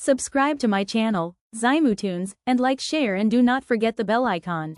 Subscribe to my channel, Zymotunes, and like, share, and do not forget the bell icon.